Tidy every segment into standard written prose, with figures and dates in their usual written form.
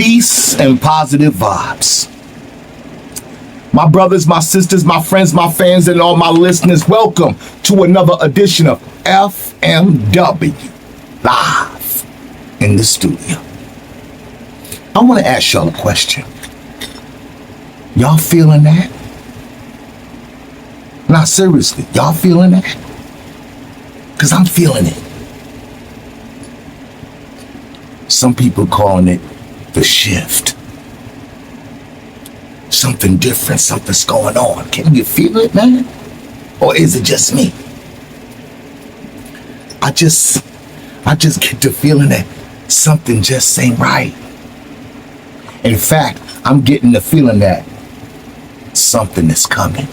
Peace and positive vibes. My brothers, my sisters, my friends, my fans, and all my listeners, welcome to another edition of FMW Live in the Studio. I want to ask y'all a question. Y'all feeling that? Nah, seriously, y'all feeling that? Because I'm feeling it. Some people calling it the shift. Something different, something's going on. Can you feel it, man? Or is it just me? I just get the feeling that something just ain't right. In fact, I'm getting the feeling that something is coming.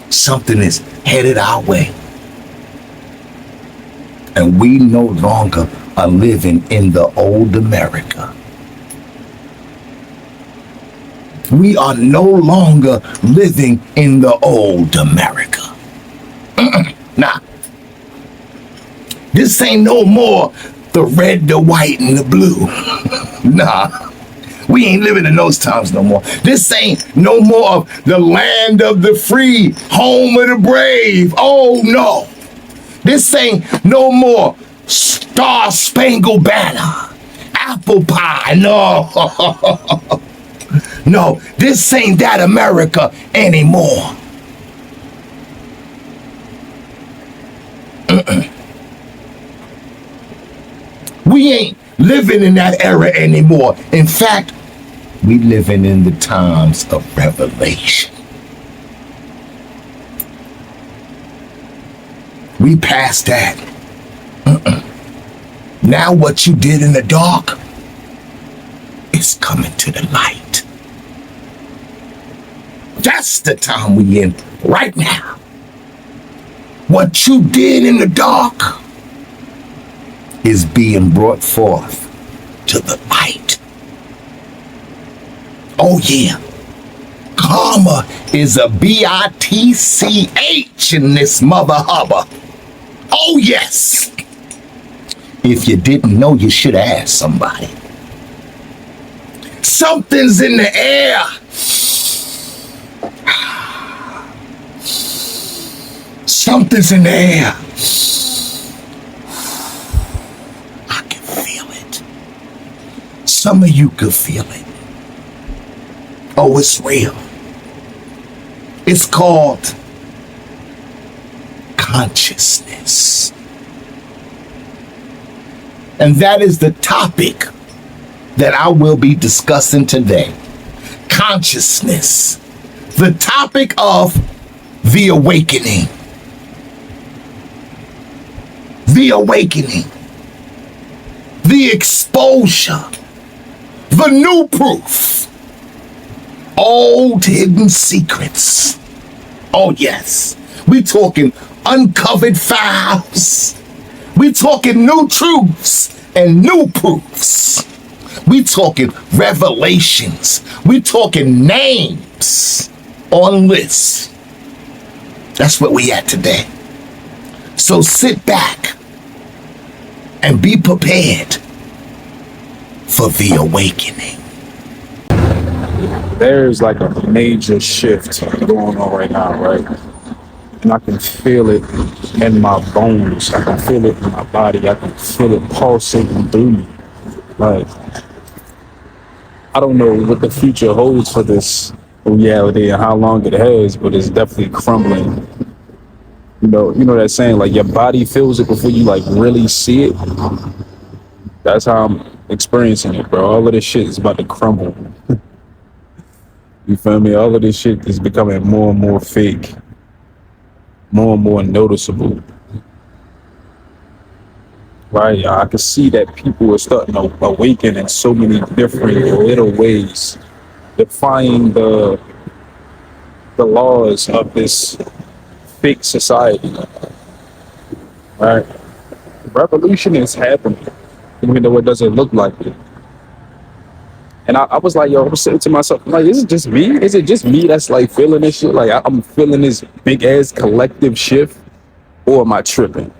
Something is headed our way. And we no longer are living in the old America. We are no longer living in the old America. Nah. This ain't no more the red, the white, and the blue. Nah. We ain't living in those times no more. This ain't no more of the land of the free, home of the brave. Oh, no. This ain't no more Star Spangled Banner, apple pie. No. No, this ain't that America anymore. We ain't living in that era anymore. In fact, we living in the times of revelation. We passed that. Now what you did in the dark is coming to the light. That's the time we in right now. What you did in the dark is being brought forth to the light. Oh yeah. Karma is a bitch in this mother hubba. Oh yes. If you didn't know, you should have asked somebody. Something's in the air. Something's in the air. I can feel it. Some of you could feel it. Oh, it's real. It's called consciousness. And that is the topic that I will be discussing today. Consciousness. The topic of the awakening. The awakening. The exposure. The new proof. Old hidden secrets. Oh yes. We talking uncovered files. We talking new truths and new proofs. We talking revelations. We talking names on lists. That's what we at today. So sit back and be prepared for the awakening. There's like a major shift going on right now, right? And I can feel it in my bones. I can feel it in my body. I can feel it pulsating through me. Like, I don't know what the future holds for this reality and how long it has, but it's definitely crumbling. You know that saying, like, your body feels it before you like really see it. That's how I'm experiencing it, bro. All of this shit is about to crumble. You feel me? All of this shit is becoming more and more fake, more and more noticeable. Right? I can see that people are starting to awaken in so many different little ways, defying the laws of this fake society. Right? Revolution is happening, even though it doesn't look like it. And I was like, yo, I was saying to myself, like, is it just me? Is it just me that's like feeling this shit? Like, I'm feeling this big ass collective shift, or am I tripping?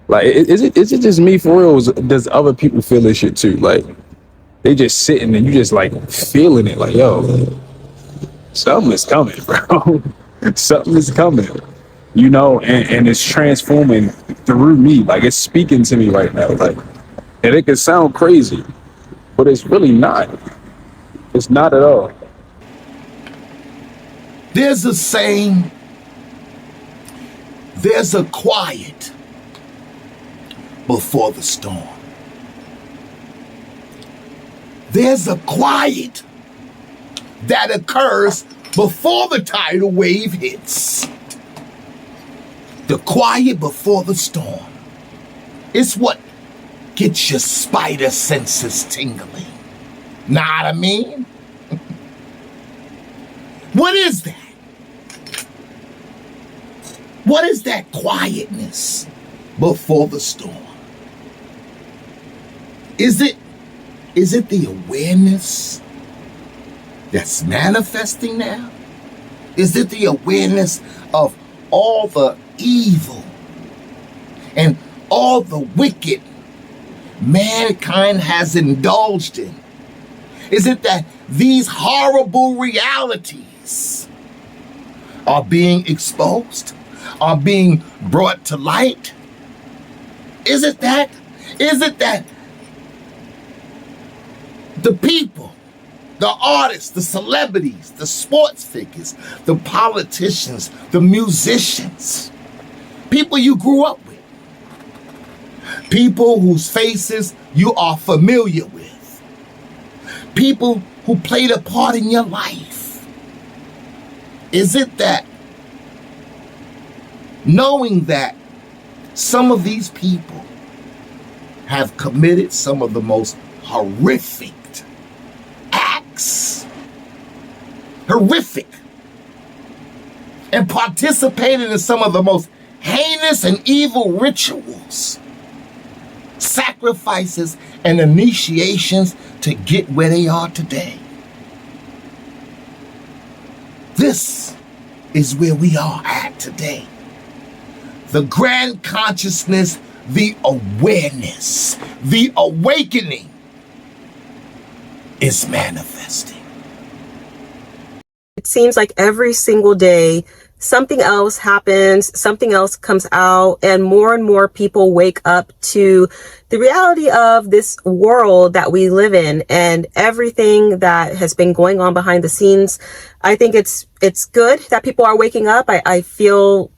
Like, is it just me for real? Or does other people feel this shit too? Like, They just sitting and you just like feeling it, like, yo, something is coming, bro. Something is coming, and it's transforming through me. Like, it's speaking to me right now. Like, and it can sound crazy, but it's really not. It's not at all. There's a saying, there's a quiet before the storm. There's a quiet that occurs before the tidal wave hits. The quiet before the storm. It's what gets your spider senses tingling. Know what I mean? What is that? What is that quietness before the storm? Is it the awareness that's manifesting now? Is it the awareness of all the evil and all the wicked mankind has indulged in? Is it that these horrible realities are being exposed, are being brought to light? Is it that? Is it that the people, the artists, the celebrities, the sports figures, the politicians, the musicians, people you grew up with, people whose faces you are familiar with, people who played a part in your life? Is it that knowing that some of these people have committed some of the most horrific and participated in some of the most heinous and evil rituals, sacrifices, and initiations to get where they are today? This is where we are at today. The grand consciousness, the awareness, the awakening is manifesting. It seems like every single day something else happens, something else comes out, and more people wake up to the reality of this world that we live in and everything that has been going on behind the scenes. I think it's good that people are waking up. I feel,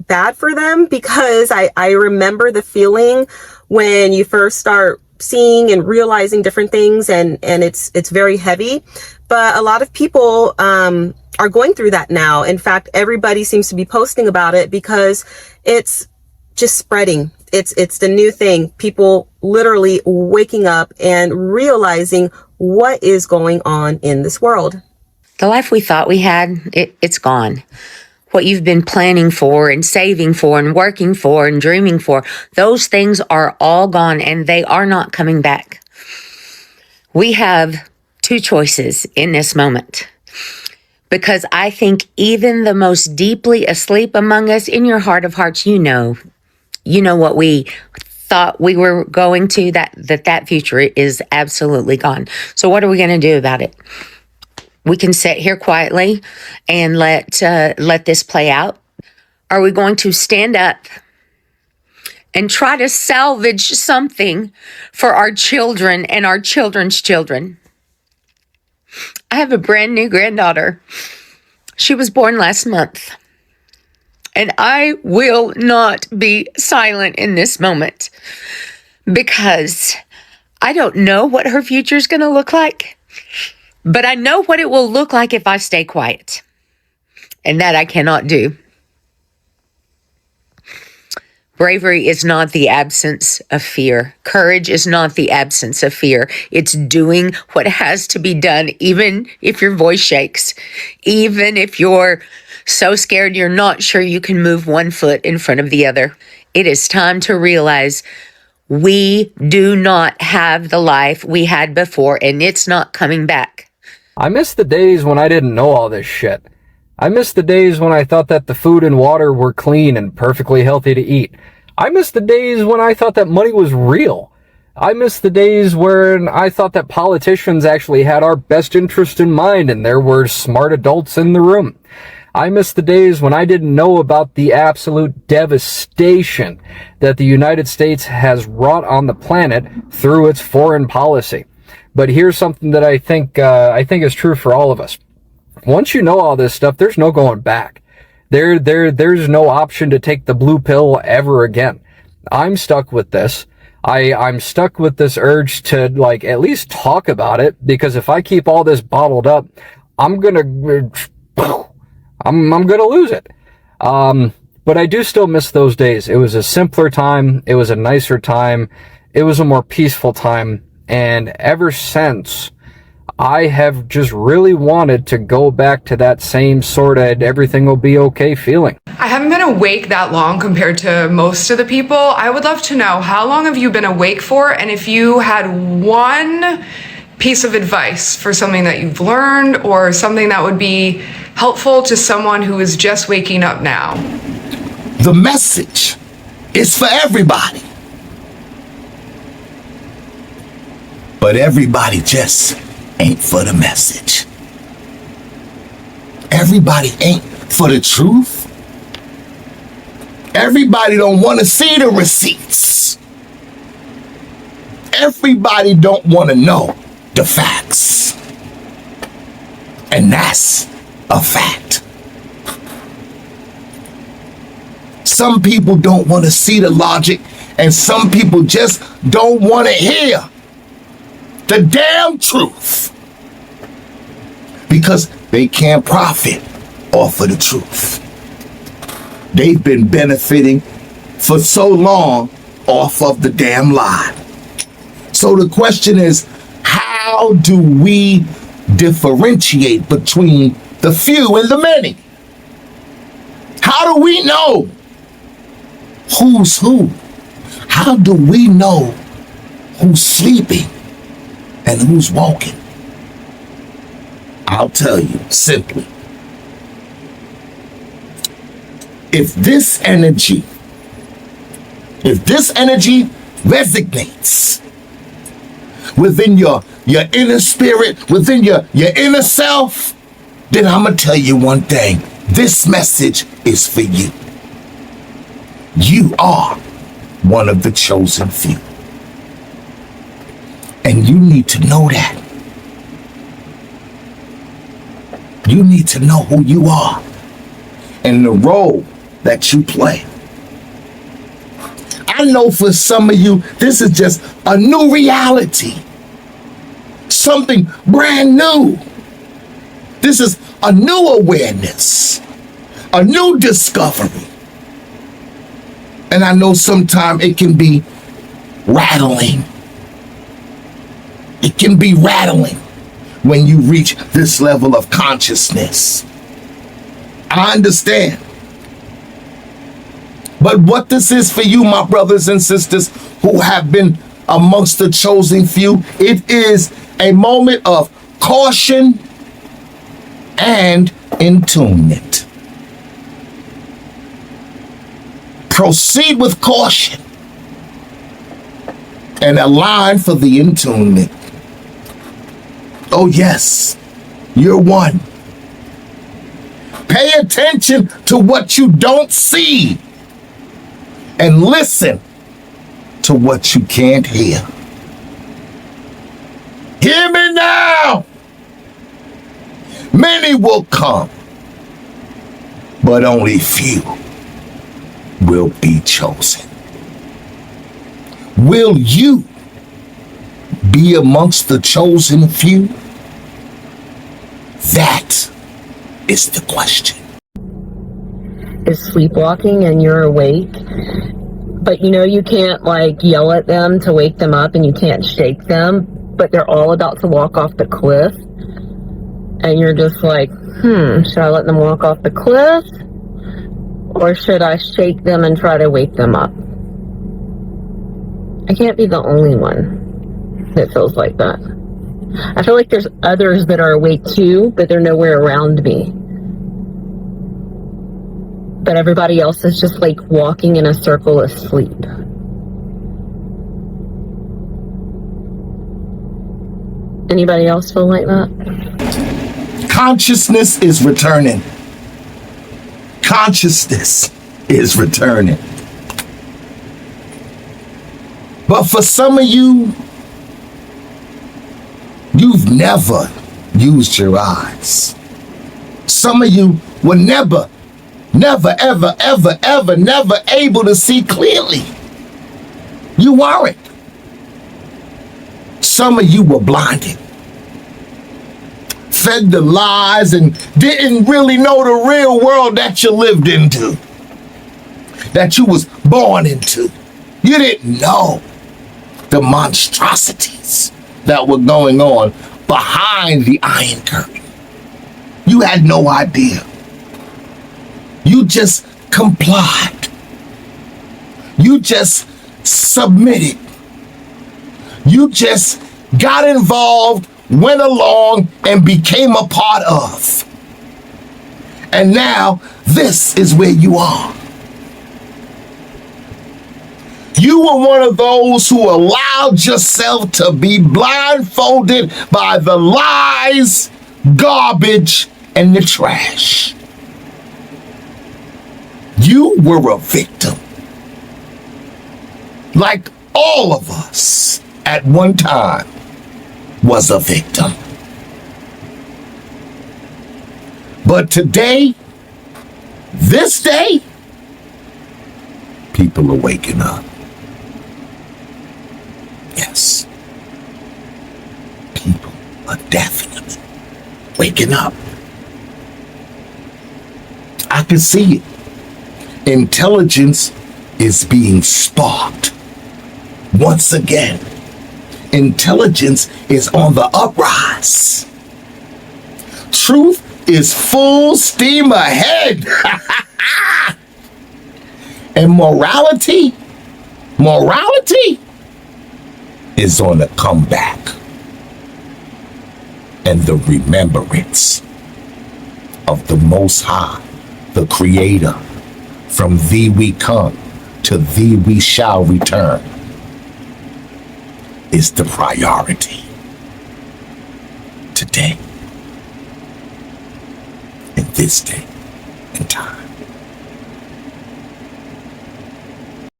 bad for them, because I remember the feeling when you first start seeing and realizing different things, and it's very heavy. But a lot of people are going through that now. In fact, everybody seems to be posting about it because it's just spreading. It's the new thing. People literally waking up and realizing what is going on in this world. The life we thought we had, it's gone. What you've been planning for and saving for and working for and dreaming for, those things are all gone, and they are not coming back. We have two choices in this moment, because I think even the most deeply asleep among us, in your heart of hearts, you know what we thought we were going to, that future is absolutely gone. So what are we going to do about it? We can sit here quietly and let this play out. Are we going to stand up and try to salvage something for our children and our children's children? I have a brand new granddaughter. She was born last month. And I will not be silent in this moment, because I don't know what her future is going to look like. But I know what it will look like if I stay quiet. And that I cannot do. Bravery is not the absence of fear. Courage is not the absence of fear. It's doing what has to be done, even if your voice shakes. Even if you're so scared you're not sure you can move one foot in front of the other. It is time to realize we do not have the life we had before, and it's not coming back. I miss the days when I didn't know all this shit. I miss the days when I thought that the food and water were clean and perfectly healthy to eat. I miss the days when I thought that money was real. I miss the days where I thought that politicians actually had our best interest in mind and there were smart adults in the room. I miss the days when I didn't know about the absolute devastation that the United States has wrought on the planet through its foreign policy. But here's something that I think is true for all of us. Once you know all this stuff, there's no going back. There's no option to take the blue pill ever again. I'm stuck with this. I'm stuck with this urge to, like, at least talk about it, because if I keep all this bottled up, I'm gonna lose it. But I do still miss those days. It was a simpler time. It was a nicer time. It was a more peaceful time. And ever since, I have just really wanted to go back to that same sort of everything will be okay feeling. I haven't been awake that long compared to most of the people. I would love to know, how long have you been awake for? And if you had one piece of advice for something that you've learned or something that would be helpful to someone who is just waking up now. The message is for everybody. But everybody just ain't for the message. Everybody ain't for the truth. Everybody don't want to see the receipts. Everybody don't want to know the facts. And that's a fact. Some people don't want to see the logic, and some people just don't want to hear the damn truth, because they can't profit off of the truth. They've been benefiting for so long off of the damn lie. So the question is, how do we differentiate between the few and the many? How do we know who's who? How do we know who's sleeping and who's walking? I'll tell you simply. If this energy resonates within your inner spirit, within your inner self, then I'm going to tell you one thing. This message is for you. You are one of the chosen few. And you need to know that. You need to know who you are and the role that you play. I know for some of you, this is just a new reality. Something brand new. This is a new awareness, a new discovery. And I know sometimes it can be rattling. It can be rattling when you reach this level of consciousness. I understand. But what this is for you, my brothers and sisters who have been amongst the chosen few, it is a moment of caution and attunement. Proceed with caution and align for the attunement. Oh yes, you're one. Pay attention to what you don't see and listen to what you can't hear. Hear me now. Many will come, but only few will be chosen. Will you be amongst the chosen few? That is the question. Is sleepwalking and you're awake, but you know you can't like yell at them to wake them up and you can't shake them, but they're all about to walk off the cliff and you're just like, should I let them walk off the cliff or should I shake them and try to wake them up? I can't be the only one that feels like that. I feel like there's others that are awake too, but they're nowhere around me. But everybody else is just like walking in a circle of sleep. Anybody else feel like that? Consciousness is returning. Consciousness is returning. But for some of you, you've never used your eyes. Some of you were never, ever able to see clearly. You weren't. Some of you were blinded, fed the lies, and didn't really know the real world that you lived into, that you was born into. You didn't know the monstrosities that were going on behind the Iron Curtain. You had no idea. You just complied. You just submitted. You just got involved, went along, and became a part of. And now this is where you are. You were one of those who allowed yourself to be blindfolded by the lies, garbage, and the trash. You were a victim. Like all of us at one time was a victim. But today, this day, people are waking up. Yes. People are definitely waking up. I can see it. Intelligence is being sparked. Once again, intelligence is on the uprise. Truth is full steam ahead. And morality is on the comeback. And the remembrance of the Most High, the Creator, from thee we come, to thee we shall return, is the priority today, in this day and time.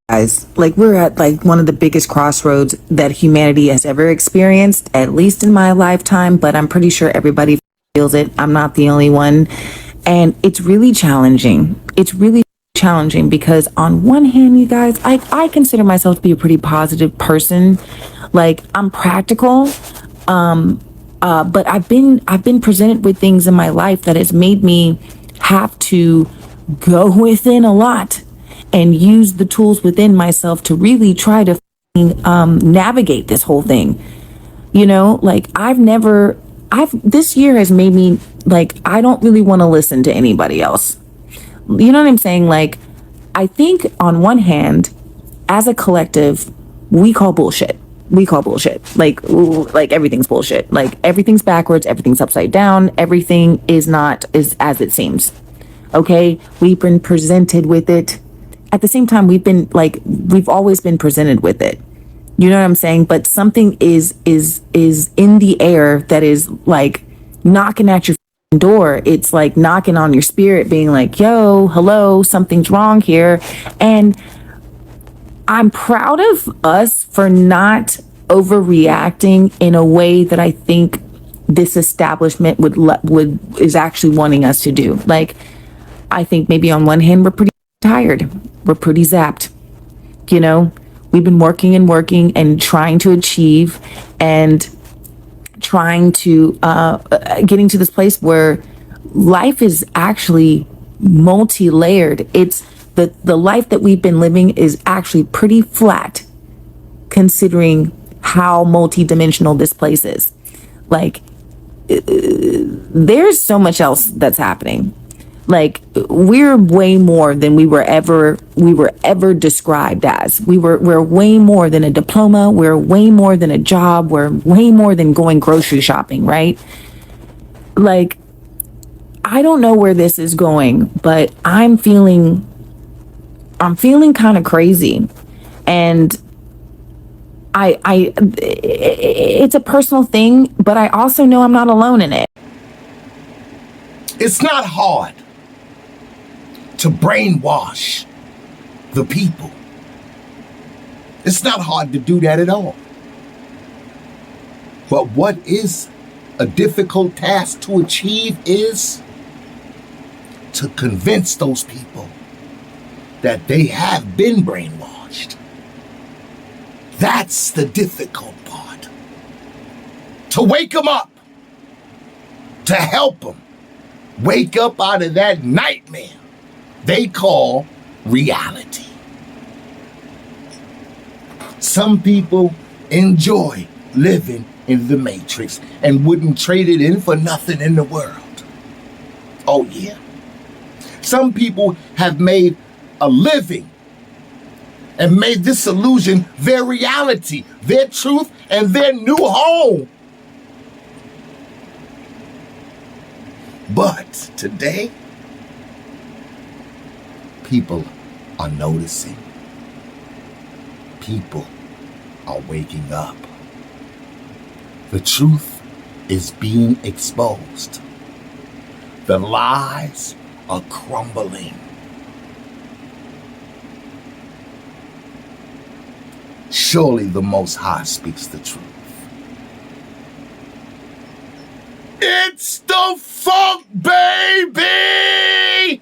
Guys, like we're at like one of the biggest crossroads that humanity has ever experienced, at least in my lifetime, but I'm pretty sure everybody feels it. I'm not the only one. And it's really challenging. It's really challenging because on one hand, you guys, I consider myself to be a pretty positive person. Like I'm practical. But I've been presented with things in my life that has made me have to go within a lot and use the tools within myself to really try to navigate this whole thing. You know, like this year has made me like, I don't really want to listen to anybody else. You know what I'm saying? Like, I think on one hand, as a collective, we call bullshit. Like everything's bullshit. Like everything's backwards. Everything's upside down. Everything is as it seems. Okay. We've been presented with it. At the same time, we've always been presented with it. You know what I'm saying? But something is in the air that is like knocking at your door. It's like knocking on your spirit, being like, yo, hello, something's wrong here. And I'm proud of us for not overreacting in a way that I think this establishment is actually wanting us to do. Like, I think maybe on one hand, we're pretty tired. We're pretty zapped. You know, we've been working and trying to achieve and trying to getting to this place where life is actually multi-layered. It's the life that we've been living is actually pretty flat considering how multi-dimensional this place is. Like, there's so much else that's happening. Like, we're way more than we were ever described as. We're way more than a diploma. We're way more than a job. We're way more than going grocery shopping, right? Like, I don't know where this is going, but I'm feeling kind of crazy. And it's a personal thing, but I also know I'm not alone in it. It's not hard to brainwash the people. It's not hard to do that at all. But what is a difficult task to achieve is to convince those people that they have been brainwashed. That's the difficult part. To wake them up, to help them wake up out of that nightmare they call reality. Some people enjoy living in the matrix and wouldn't trade it in for nothing in the world. Oh yeah. Some people have made a living and made this illusion their reality, their truth, and their new home. But today, people are noticing. People are waking up. The truth is being exposed. The lies are crumbling. Surely the Most High speaks the truth. It's the funk, baby!